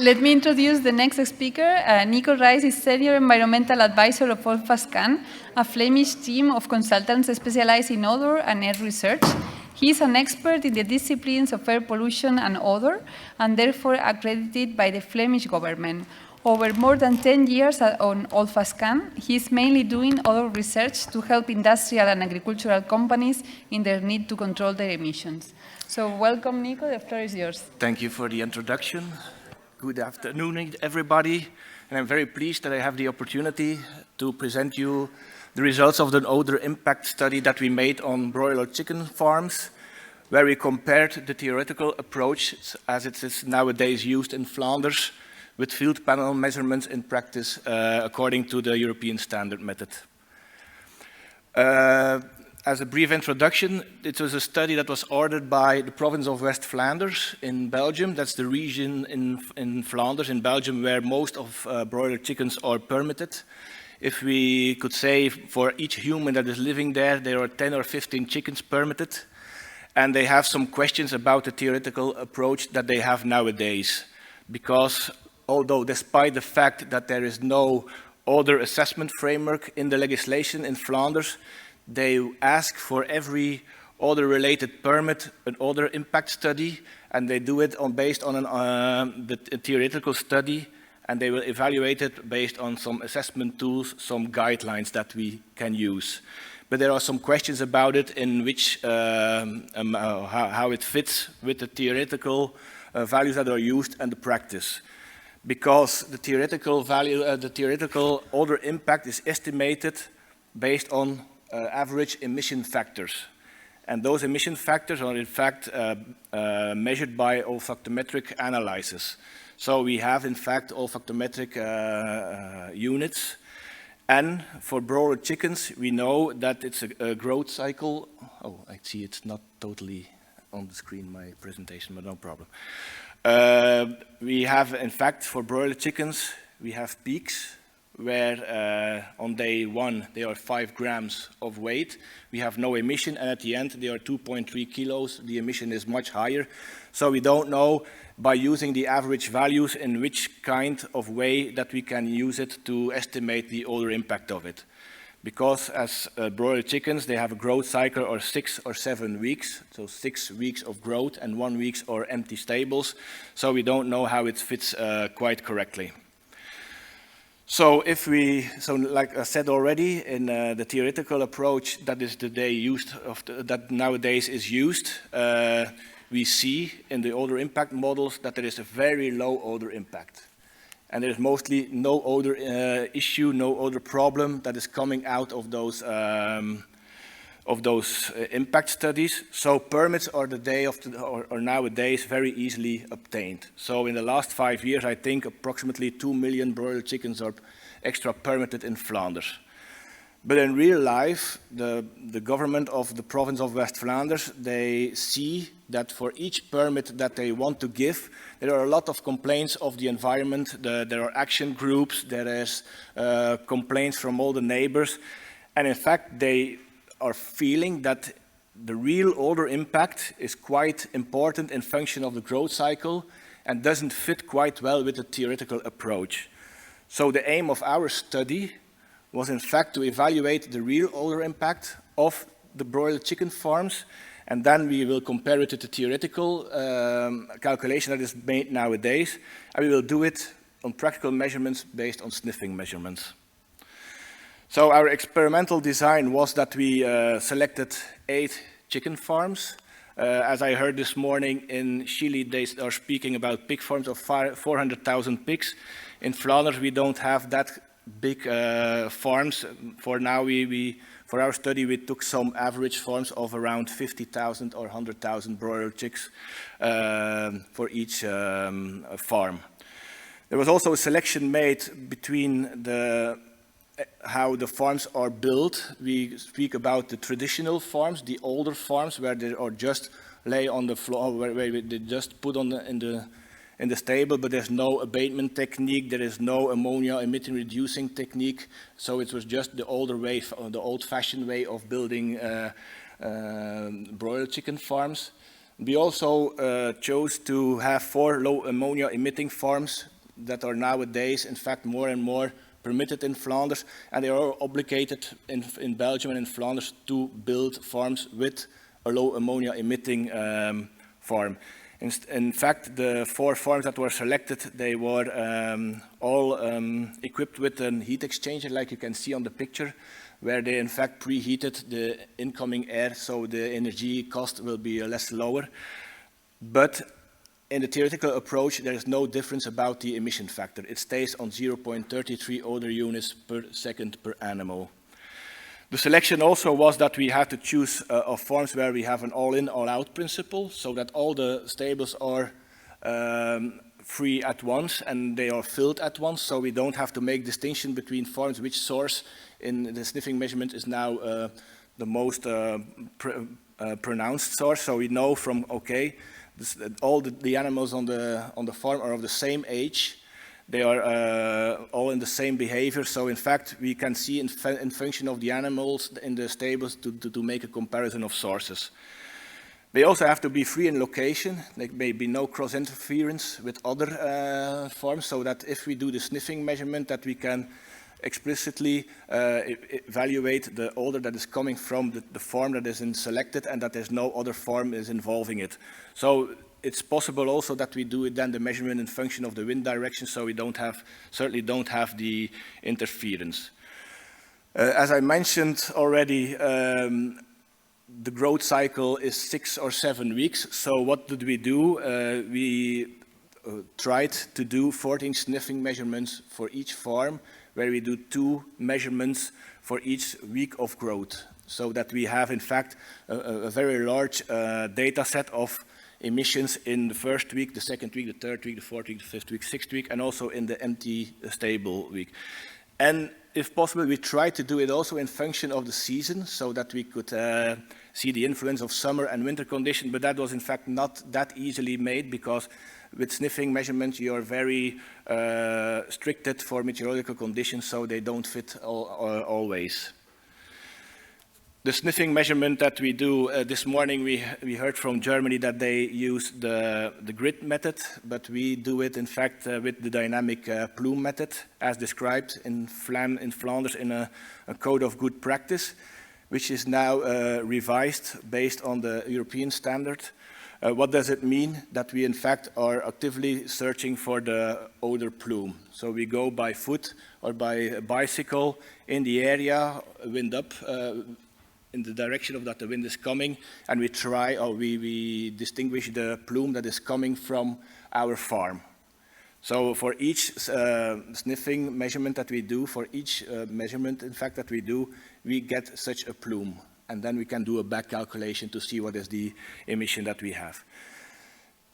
Let me introduce the next speaker. Nico Raes is Senior Environmental Advisor of olores.org, a Flemish team of consultants specialized in odor and air research. He is an expert in the disciplines of air pollution and odor, and therefore accredited by the Flemish government. Over more than 10 years on olores.org, he is mainly doing odor research to help industrial and agricultural companies in their need to control their emissions. So welcome, Nico, the floor is yours. Thank you for the introduction. Good afternoon, everybody. And I'm very pleased that I have the opportunity to present you the results of the odor impact study that we made on broiler chicken farms, where we compared the theoretical approach as it is nowadays used in Flanders with field panel measurements in practice according to the European standard method. As a brief introduction, it was a study that was ordered by the province of West Flanders in Belgium. That's the region in Flanders, in Belgium, where most of broiler chickens are permitted. If we could say for each human that is living there, there are 10 or 15 chickens permitted. And they have some questions about the theoretical approach that they have nowadays. Because although despite the fact that there is no odor assessment framework in the legislation in Flanders, they ask for every odor-related permit an odor impact study, and they do it based on the theoretical study, and they will evaluate it based on some assessment tools, some guidelines that we can use. But there are some questions about it in which how it fits with the theoretical values that are used and the practice. Because the theoretical value, the theoretical odor impact is estimated based on average emission factors. And those emission factors are in fact measured by olfactometric analysis. So we have in fact olfactometric units. And for broiler chickens, we know that it's a growth cycle. Oh, I see it's not totally on the screen, my presentation, but no problem. We have in fact for broiler chickens, we have peaks where on day 1 they are 5 grams of weight. We have no emission, and at the end they are 2.3 kilos. The emission is much higher. So we don't know by using the average values in which kind of way that we can use it to estimate the odor impact of it. Because as broiler chickens, they have a growth cycle of 6 or 7 weeks. So 6 weeks of growth and 1 week are empty stables. So we don't know how it fits quite correctly. So like I said already, in the theoretical approach that is that nowadays is used, we see in the odor impact models that there is a very low odor impact. And there is mostly no odor issue, no odor problem that is coming out of those impact studies. So permits are nowadays very easily obtained. So in the last 5 years, I think approximately 2 million broiler chickens are extra permitted in Flanders. But in real life, the government of the province of West Flanders, they see that for each permit that they want to give, there are a lot of complaints of the environment. There are action groups, there is complaints from all the neighbors. And in fact, they are feeling that the real odor impact is quite important in function of the growth cycle and doesn't fit quite well with the theoretical approach. So the aim of our study was in fact to evaluate the real odor impact of the broiler chicken farms, and then we will compare it to the theoretical calculation that is made nowadays, and we will do it on practical measurements based on sniffing measurements. So our experimental design was that we selected 8 chicken farms. As I heard this morning, in Chile they are speaking about pig farms of 400,000 pigs. In Flanders we don't have that big farms. For now, for our study we took some average farms of around 50,000 or 100,000 broiler chicks for each farm. There was also a selection made between how the farms are built. We speak about the traditional farms, the older farms, where they are just lay on the floor, where they just put in the stable, but there's no abatement technique, there is no ammonia emitting reducing technique. So it was just the older way, the old-fashioned way of building broiler chicken farms. We also chose to have 4 low ammonia emitting farms that are nowadays, in fact, more and more permitted in Flanders, and they are obligated in Belgium and in Flanders to build farms with a low ammonia emitting farm. In fact, the 4 farms that were selected, they were all equipped with a heat exchanger, like you can see on the picture, where they in fact preheated the incoming air, so the energy cost will be less lower. But in the theoretical approach, there is no difference about the emission factor. It stays on 0.33 odor units per second per animal. The selection also was that we had to choose of farms where we have an all-in, all-out principle, so that all the stables are free at once and they are filled at once, so we don't have to make distinction between farms which source in the sniffing measurement is now the most pronounced source. So we know from, okay, all the animals on the farm are of the same age. They are all in the same behavior. So in fact, we can see in function of the animals in the stables to make a comparison of sources. They also have to be free in location. There may be no cross interference with other farms, so that if we do the sniffing measurement, that we can explicitly evaluate the odor that is coming from the farm that is selected, and that there's no other farm is involving it. So it's possible also that we do it then the measurement in function of the wind direction, so we certainly don't have the interference. As I mentioned already, the growth cycle is 6 or 7 weeks. So what did we do? We tried to do 14 sniffing measurements for each farm, where we do 2 measurements for each week of growth, so that we have in fact a very large data set of emissions in the first week, the second week, the third week, the fourth week, the fifth week, sixth week, and also in the empty stable week. And if possible, we try to do it also in function of the season, so that we could see the influence of summer and winter conditions, but that was in fact not that easily made, because with sniffing measurements you are very restricted for meteorological conditions, so they don't fit always. The sniffing measurement that we do, this morning we heard from Germany that they use the grid method, but we do it in fact with the dynamic plume method, as described in Flanders in a code of good practice, which is now revised based on the European standard. What does it mean? That we in fact are actively searching for the odor plume. So we go by foot or by bicycle in the area, wind up, in the direction of that the wind is coming, and we try, or we distinguish the plume that is coming from our farm. So for each sniffing measurement that we do, for each measurement in fact that we do, we get such a plume. And then we can do a back calculation to see what is the emission that we have.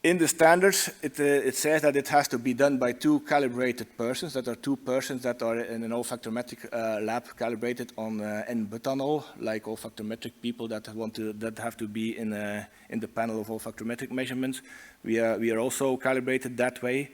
In the standards, it says that it has to be done by 2 calibrated persons. That are 2 persons that are in an olfactometric lab calibrated on N-butanol, like olfactometric people that have to be in the panel of olfactometric measurements. We are also calibrated that way,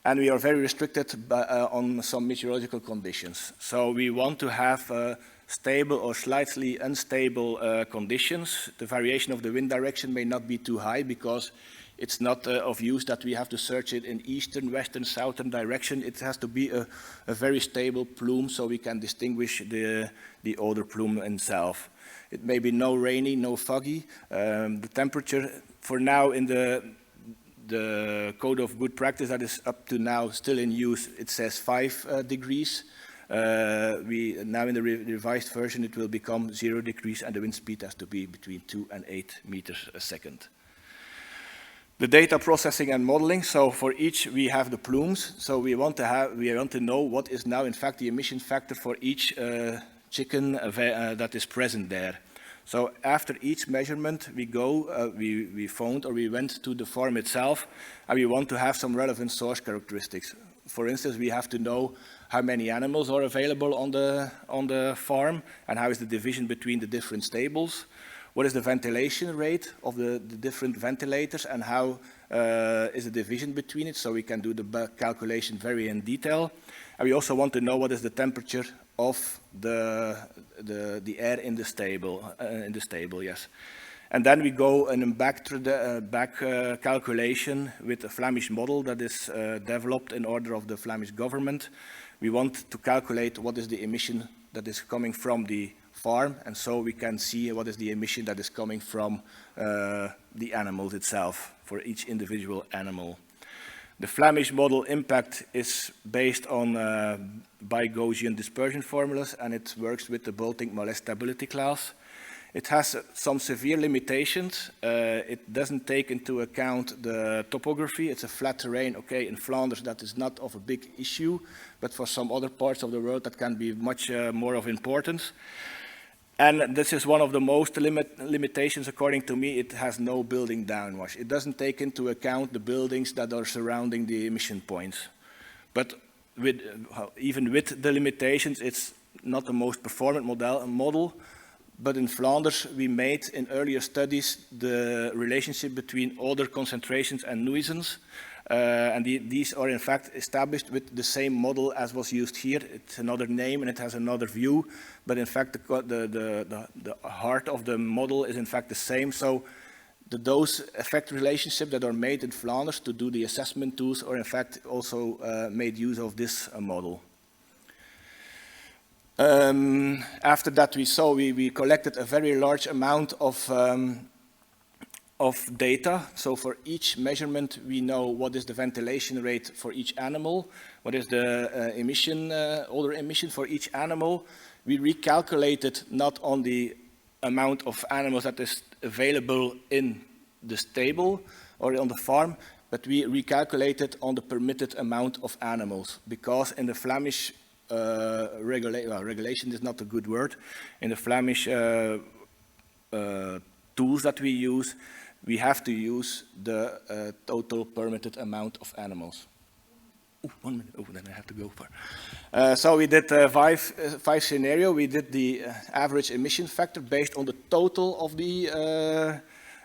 and we are very restricted on some meteorological conditions. So we want to have stable or slightly unstable conditions. The variation of the wind direction may not be too high, because it's not of use that we have to search it in eastern, western, southern direction. It has to be a very stable plume, so we can distinguish the odor plume itself. It may be no rainy, no foggy. The temperature for now in the code of good practice that is up to now still in use, it says 5 degrees. Now in the revised version it will become 0 degrees, and the wind speed has to be between 2 and 8 meters a second. The data processing and modeling. So for each we have the plumes. So we want to know what is now in fact the emission factor for each chicken that is present there. So after each measurement we go, we phoned or we went to the farm itself, and we want to have some relevant source characteristics. For instance, we have to know how many animals are available on the farm, and how is the division between the different stables. What is the ventilation rate of the different ventilators, and how is the division between it, so we can do the calculation very in detail. And we also want to know what is the temperature of the air in the stable, yes. And then we go in a back calculation with a Flemish model that is developed in order of the Flemish government. We want to calculate what is the emission that is coming from the farm, and so we can see what is the emission that is coming from the animals itself for each individual animal. The Flemish model impact is based on bi-Gaussian dispersion formulas, and it works with the Bolting-Mallet stability class. It has some severe limitations. It doesn't take into account the topography. It's a flat terrain. Okay, in Flanders that is not of a big issue, but for some other parts of the world that can be much more of importance. And this is one of the most limitations, according to me. It has no building downwash. It doesn't take into account the buildings that are surrounding the emission points. But even with the limitations, it's not the most performant model. But in Flanders, we made in earlier studies the relationship between odor concentrations and nuisance. And these are in fact established with the same model as was used here. It's another name and it has another view, but in fact the heart of the model is in fact the same. So the dose-effect relationship that are made in Flanders to do the assessment tools are in fact also made use of this model. After that we collected a very large amount of data. So for each measurement, we know what is the ventilation rate for each animal, what is the odor emission for each animal. We recalculated not on the amount of animals that is available in the stable or on the farm, but we recalculated on the permitted amount of animals, because in the Flemish regulation is not a good word. In the Flemish tools that we use, we have to use the total permitted amount of animals. Ooh, 1 minute. Oh, then I have to go far. So we did five scenario. We did the average emission factor based on the total of the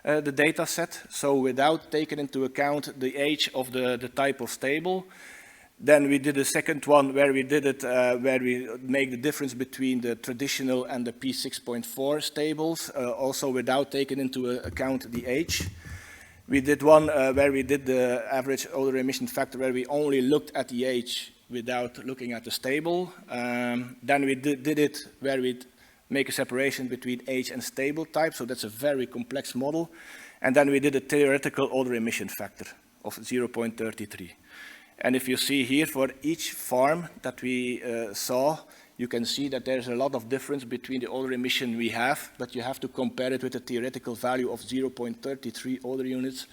data set. So without taking into account the age of the type of stable. Then we did a second one where we did it, where we make the difference between the traditional and the P6.4 stables, also without taking into account the age. We did one where we did the average odor emission factor, where we only looked at the age without looking at the stable. Then we did it where we make a separation between age and stable type, so that's a very complex model. And then we did a theoretical odor emission factor of 0.33. And if you see here, for each farm that we saw, you can see that there's a lot of difference between the odor emission we have, but you have to compare it with a theoretical value of 0.33 odor units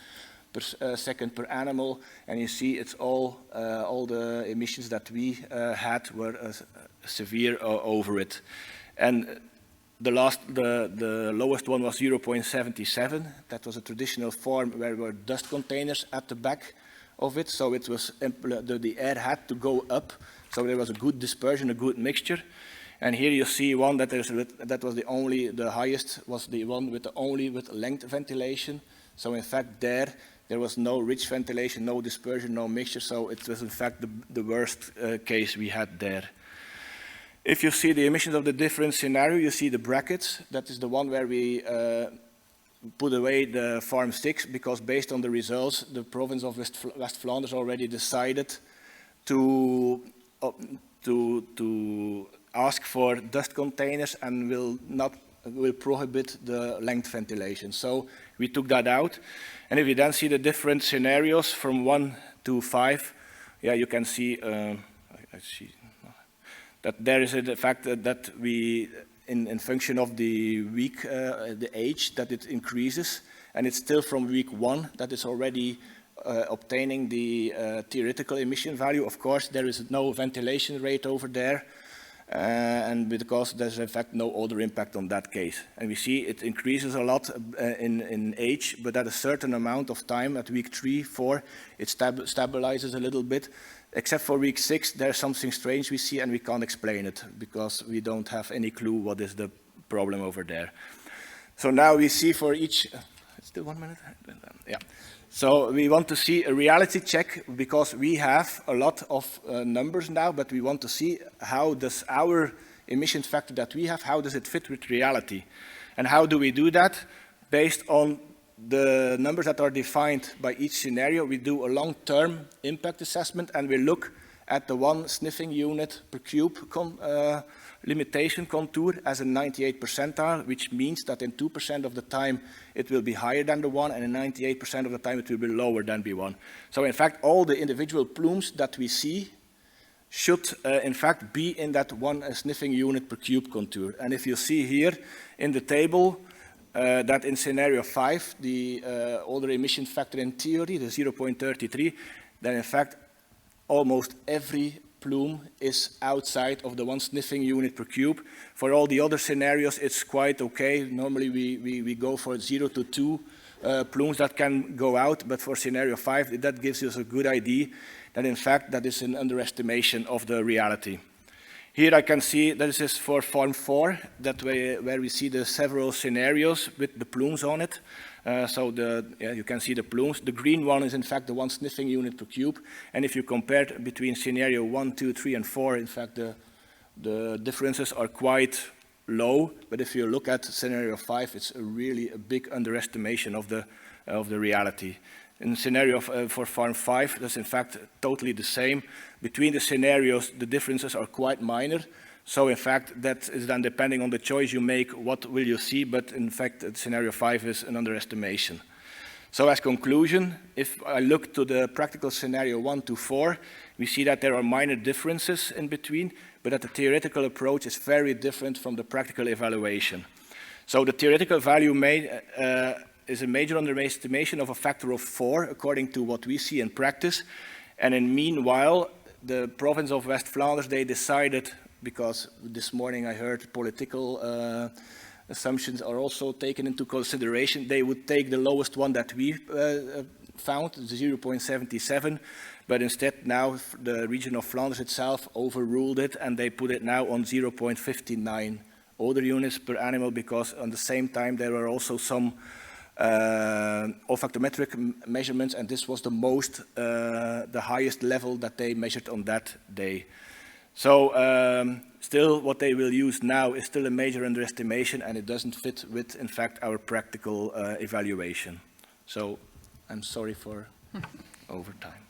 per second per animal. And you see it's all the emissions that we had were severe over it. And the lowest one was 0.77. That was a traditional farm where there were dust containers at the back of it, so it was the air had to go up, so there was a good dispersion, a good mixture. And here you see one that was the highest was the one with with length ventilation. So in fact there was no rich ventilation, no dispersion, no mixture. So it was in fact the worst case we had there. If you see the emissions of the different scenario, you see the brackets. That is the one where we put away the farm 6, because based on the results, the province of West Flanders already decided to ask for dust containers and will prohibit the length ventilation. So we took that out. And if you then see the different scenarios from 1 to 5, yeah, you can see, I see that there is the fact that we, in function of the week, the age, that it increases, and it's still from week 1 that it's already obtaining the theoretical emission value. Of course, there is no ventilation rate over there, and because there's in fact no odor impact on that case. And we see it increases a lot in age, but at a certain amount of time, at week 3, 4, it stabilizes a little bit. Except for week 6, there's something strange we see, and we can't explain it because we don't have any clue what is the problem over there. So now we see for each, still 1 minute? Yeah. So we want to see a reality check, because we have a lot of numbers now, but we want to see how does our emission factor that we have, how does it fit with reality? And how do we do that? based on the numbers that are defined by each scenario, we do a long-term impact assessment, and we look at the 1 sniffing unit per cube limitation contour as a 98th percentile, which means that in 2% of the time it will be higher than the 1, and in 98% of the time it will be lower than B1. So in fact, all the individual plumes that we see should in fact be in that 1 sniffing unit per cube contour. And if you see here in the table that in scenario 5, the Odour emission factor in theory, the 0.33, then in fact almost every plume is outside of the 1 sniffing unit per cube. For all the other scenarios, it's quite okay. Normally we go for 0 to 2 plumes that can go out, but for scenario 5, that gives us a good idea that in fact that is an underestimation of the reality. Here I can see that this is for farm 4, that where we see the several scenarios with the plumes on it. You can see the plumes. The green one is in fact the 1 sniffing unit per cube. And if you compare between scenario 1, 2, 3, and 4, in fact the differences are quite low. But if you look at scenario 5, it's really a big underestimation of the reality. In scenario for farm 5, that's in fact totally the same. Between the scenarios, the differences are quite minor. So in fact, that is then depending on the choice you make, what will you see, but in fact, scenario 5 is an underestimation. So as conclusion, if I look to the practical scenario 1 to 4, we see that there are minor differences in between, but that the theoretical approach is very different from the practical evaluation. So the theoretical value is a major underestimation of a factor of 4, according to what we see in practice. And in meanwhile, the province of West Flanders, they decided, because this morning I heard political assumptions are also taken into consideration, they would take the lowest one that we found, 0.77, but instead now the region of Flanders itself overruled it, and they put it now on 0.59 Odour units per animal, because at the same time there were also some olfactometric measurements, and this was the highest level that they measured on that day. So still what they will use now is still a major underestimation, and it doesn't fit with, in fact, our practical evaluation. So I'm sorry for overtime.